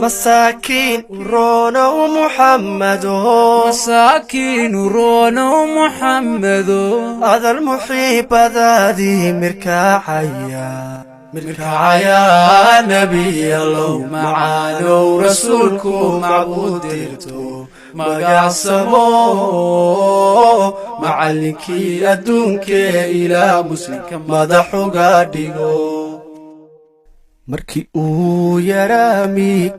مساكين رونا ومحمد مساكين رونا ومحمد هذا المحيب ذادي مركعيا نبي الله معانو رسولكم معبود ديرتو مقاسمو معلكي أدونك إلى مسلم مدحو قادقو مركي يرامي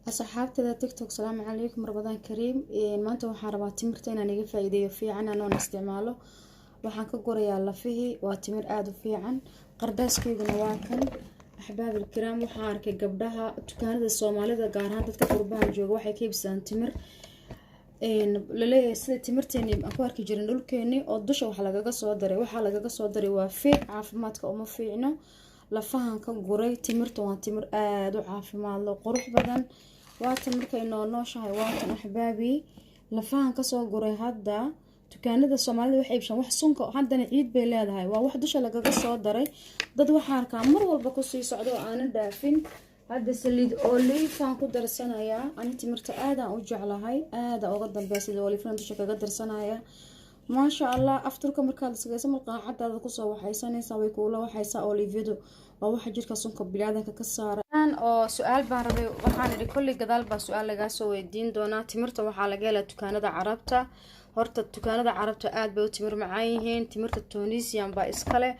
أصحابتي تيك توك السلام عليكم رمضان كريم maanta waxaan rabaa timirta inaan iga faa'iideeyo fiican aan isticmaalo waxaan ka gorayaa lafihi waa timir aad u fiican qardaaskeyga waa kan axbaab الكرام waxaan arkay gabdhaha dukaanada Soomaalida gaar ahaan dadka qurbaha jooga waxay ka iibsadaan timir laleeyahay sida timirteeni aan ku arki jirin dhulkeeni oo dusha waxa lagaga soo daray waa fiic caafimaadka uma fiicno lafahan ka guray timirta waa timir aad u caafimaad leh qurux badan waa timirkay nooshahay waa tan axbaabi lafahan ka soo guray hadda dukaanada Soomaalida waxay iibsan wax sunka haddana ciid bay leedahay waa wax dusha lagaga soo daray dad waxa arkaa mar walba ku sii socdo aan dhaafin hadda saliid olive ku darsanaya aan timirta aad aan u jeclahay aad uga dambeeyay saliid olive dusha kaga darsanaya ما شاء الله أفتركم مركز سجاسم القاعدة هذا قصة وحيسان يسوي كولا وحيسا أوليفيدو وواحد جير كسونك بلادك كسارة الآن سؤال بعربي وحنا لكل جدال بسؤال لجاسو الدين دونا تمرت وحلا جالة تكاندا عربته هرت تكاندا عربته آد بيو تمر معايهن تمرت التونسيان بإسكالة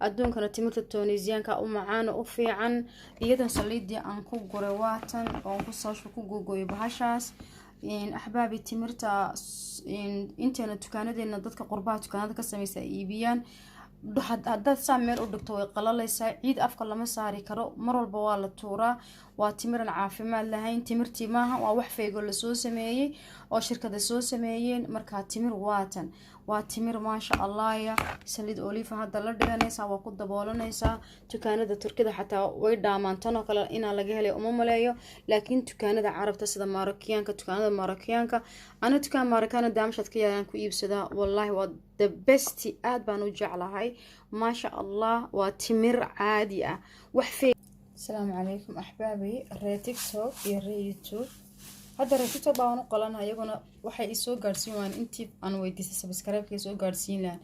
أدون كانت تمرت التونسيان كأم معانا وفي عن إيدا صليدي أنكو جرواتن أنكو صاش بكو جو بهشاس إن أحبابي تمرتا إن إنتنا تكاندنا ضدك قربات تكاند كسميسا إيبيان هداد سامير ودكتور قلاليسا عيد أفكار لما ساري كرو مر البوال التورا وتمر العافية لهين تمرتي معها ووحفة يقول لسو سميي أو شركة سو سميين مركات تمر واتن وتمر ما شاء الله يا سليد أوليفا هذا لردغانيسا وقود دبولانيسا تكاندا تركيدا حتى ويدامان تانو كلا إنا لقيها لي ملايو لكن تكاندا عربتا سيدا ماروكيانكا تكاندا ماروكيانكا أنا تكان ماروكانا دامشات كيان كو إيبسدا والله و the best آد بانو جعلهاي ما شاء الله وتمر عادية وحفي السلام عليكم أحبابي ري تيك توك يا ري يوتيوب هذا ري تيك توك باانو قلان هايقونا waxay isoo gaarsiin waan intii aan weydiisay subscribe ka isoo gaarsiin lahayn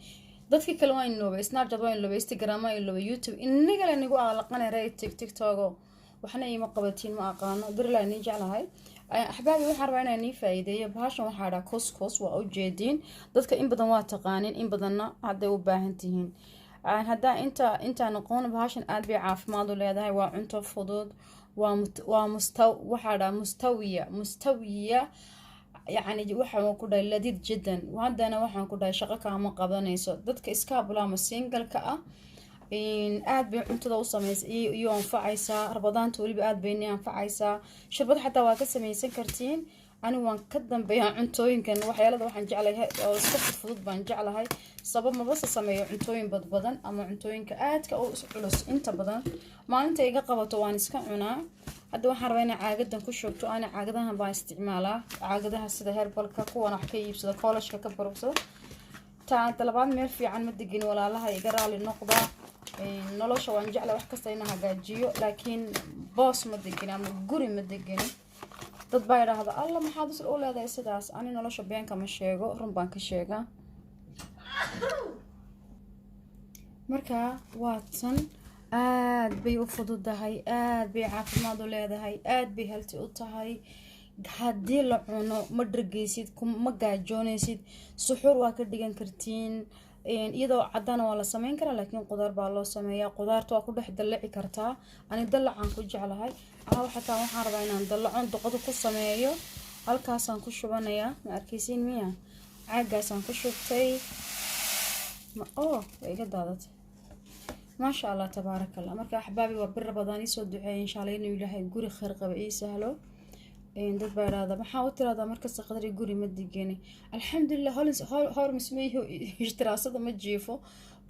dadkii kale waa in looba Snapchat waa in looba Instagram waa in looba YouTube inaga la nigu aalaqana ray TikTok waxna ima qabatiin ma aqaano dirla in jeclahay axbaabi waxa rabaa inaan faa'iideeyo bahashan waxa dhaa couscous waa u jeedin dadka in badan waa taqaanin in badanna hadda u baahan tihiin hadda inta noqon bahashan aad bay caafimaad u leedahay waa cunto fudud waa mustawiya يعني waxaan ku dhahay ladid jiddan wadana waxaan ku dhahay shaqo kaama qabanayso dadka iska bulama single ka ah in aad bay cuntada u sameeyay iyo anfacaysa rabadaanta waliba aad bay anfacaysa sharbad xataa waa ka sameeysan kartiin ani waan ka dambeeyaa cuntooyinkan waxyaalada waxaan jeclahay oo iska fudud baan jeclahay sabab ma bas sameeyo cuntooyin badan ama cuntooyinka aadka oo culus inta badan maalinta iga qabato waan iska cunaa hadda waxaan rabaa inaan caagadan ku shubto ana caagadahan baan isticmaalaa caagadaha sida herbalka kuwan wax ka iibsada college-ka ka barugsada taa talabaad meel fiican ma degin walaalaha iga raali noqda nolosha waan jeclahay wax kasta inaan hagaajiyo laakiin boss ma degin ama guri ma degin dad baa yiraahdo alla maxaad u leedahay sidaas ani nolosha beenka ma sheego run baan ka sheegaa marka waatan aad bay u fududahay aad bay caafimaad u leedahay aad bay healthy u tahay haddii la cuno ma dhargeysid ma gaajoonaysid suxuur waa ka dhigan kartiin iyadoo cadana waa la sameyn karaa laakiin qudaar baa loo sameeyaa qudaarta waa ku dhex dalaci kartaa ani dalacaan ku jeclahay waxaan rabaa inaan dalacon doqodo ku sameeyo halkaasaan ku shubanayaa ma arkaysiin miya caagaasaan ku shubtay way iga daadatay ما شاء الله تبارك الله مركا أحبابي وبر رمضان يسود دعاء إن شاء الله إنه يلهي جوري خير قبئي سهلو إن دب هذا ما حاولت هذا مركز قدر جوري مدقيني الحمد لله هول مسميه يشترى صدق متجيفه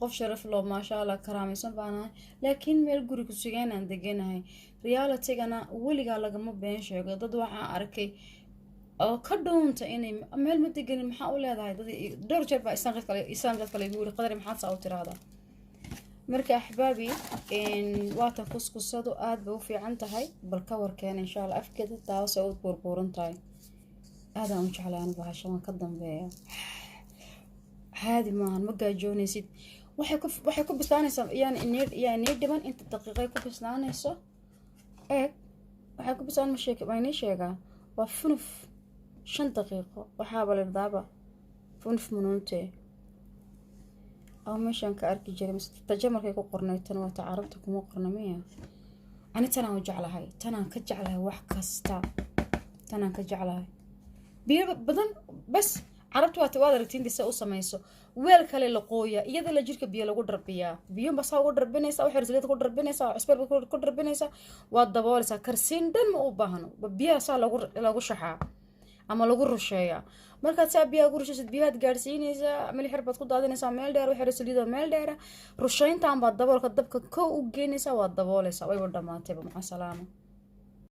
قف شرف الله ما شاء الله كرامي سبحانه لكن ميل جوري كسجان عندنا هاي ريالتي أنا ولي قال لك مو بين شيء ضد وعاء أركي أو كدون تاني ميل مدقيني محاولة هذا دور جرب إنسان قد كلا يقول قدر محاط صوت هذا marka axbaabi waatan kuskusadu aad bay u fiican tahay bal ka warkeena insha allah afkeeda taasoo u burburan tahay aadaan u jeclaa anigu bahashadan ka dambeeya caadi maahan ma gaajoonaysid waxay ku bislaanaysaa yani inay dhiban inta daqiiqay ku bislaanayso eeg waxay ku bislaan ma inii sheegaa waa funuf 5 daqiiqo waxaaba la dhadaaba funuf munuuntee أو مشان كأركي جري مستجمر كي قرنا تنا وتعرفت كم قرنا مية أنا تنا وجعلها هاي تنا كجعلها وحكستا تنا كجعلها بدن بس عرفت واتوادر تندي سو سميسو ويل كلي لقويا إذا لجيرك بيا لو قدر بيوم بس هو قدر بنيسا أو حرزليت قدر بنيسا عسبر قدر بنيسا والدبارسا كرسين دم أو بهنو ببيا سا لو شحا ama lagu rusheeyaa markaad saa biyaha ku rushaysid biyahaad gaarsiinaysaa milix yar baad ku daadinaysaa meel dheer waxyar saliid oo meel dheer rushayntaan baad daboolka dabka kow u geynaysaa waad daboolaysaa wayba dhamaatayba maca salaama